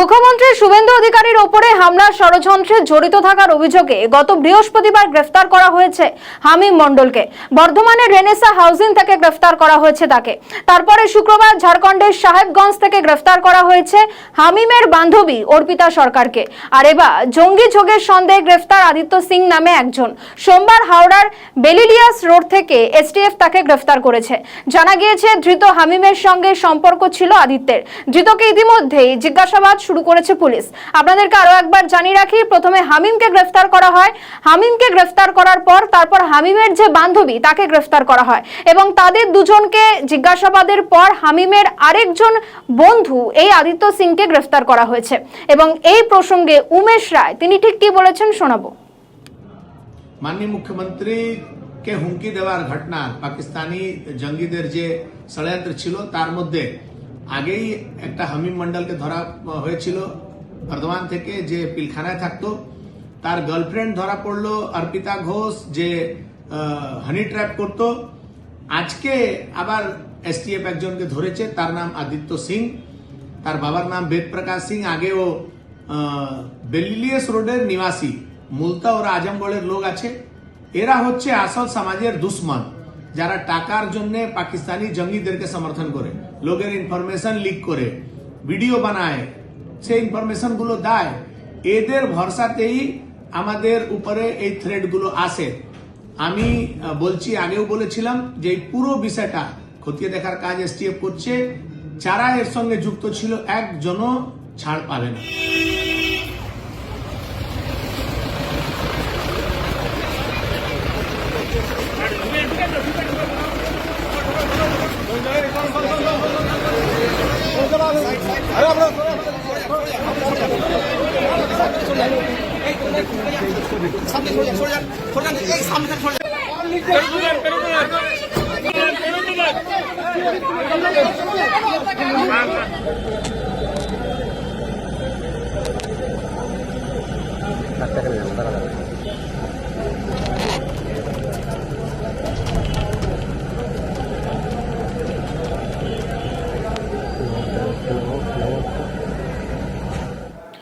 মুখ্যমন্ত্রী শুভেন্দু অধিকারীর ওপরে হামলার ষড়যন্ত্রে জড়িত থাকার অভিযোগে গত বৃহস্পতিবার গ্রেফতার করা হয়েছে হামিম মণ্ডলকে। বর্ধমানের রেনেসা হাউজিং থেকে গ্রেফতার করা হয়েছে তাকে। তারপরে শুক্রবার ঝাড়খণ্ডের সাহেবগঞ্জ থেকে গ্রেফতার করা হয়েছে হামিমের বান্ধবী অর্পিতা সরকারকে। আর এবার জঙ্গি যোগের সন্দেহে গ্রেফতার আদিত্য সিং নামে একজন। সোমবার হাওড়ার বেলিলিয়াস রোড থেকে এসটিএফ তাকে গ্রেফতার করেছে। জানা গিয়েছে ধৃত হামিমের সঙ্গে সম্পর্ক ছিল আদিত্যের। ধৃতকে ইতিমধ্যেই জিজ্ঞাসাবাদ শুরু করেছে পুলিশ। আপনাদেরকে আরো একবার জানিয়ে রাখি, প্রথমে হামিমকে গ্রেফতার করা হয়। হামিমকে গ্রেফতার করার পর তারপর হামিমের যে বান্ধবী তাকে গ্রেফতার করা হয় এবং তাদের দুজনকে জিজ্ঞাসাবাদের পর হামিমের আরেকজন বন্ধু এই আদিত্য সিংকে গ্রেফতার করা হয়েছে। এবং এই প্রসঙ্গে উমেশ রায় তিনি ঠিক কি বলেছেন শোনাবো। माननीय मुख्यमंत्री के हुमकी देवार घटना पाकिस्तानी जंगीদের যে ষড়যন্ত্র ছিল তার মধ্যে আগেই একটা হামিম মন্ডলকে ধরা হয়েছিল বর্ধমান থেকে, যে পিলখানায় থাকতো। তার গার্লফ্রেন্ড ধরা পড়লো অর্পিতা ঘোষ, যে হানি ট্র্যাপ করত। আজকে আবার এসটিএফ একজনকে ধরেছে, তার নাম আদিত্য সিং। তার বাবার নাম বেদ প্রকাশ সিং। আগে ও বেলিলিয়াস রোডের নিবাসী, মূলতা ওরা আজমগড়ের লোক আছে। এরা হচ্ছে আসল সমাজের দুশ্মন, যারা টাকার জন্য পাকিস্তানি জঙ্গিদেরকে সমর্থন করে, লোকের ইনফরমেশন লিক করে, ভিডিও বানায়, সেই ইনফরমেশন গুলো দেয়। এদের ভরসাতেই আমাদের উপরে এই থ্রেড গুলো আসে। আমি বলছি, আগেও বলেছিলাম যে এই পুরো বিষয়টা খতিয়ে দেখার কাজ এসটিএফ করছে। যারা এর সঙ্গে যুক্ত ছিল একজনও ছাড় পাবে না। একটা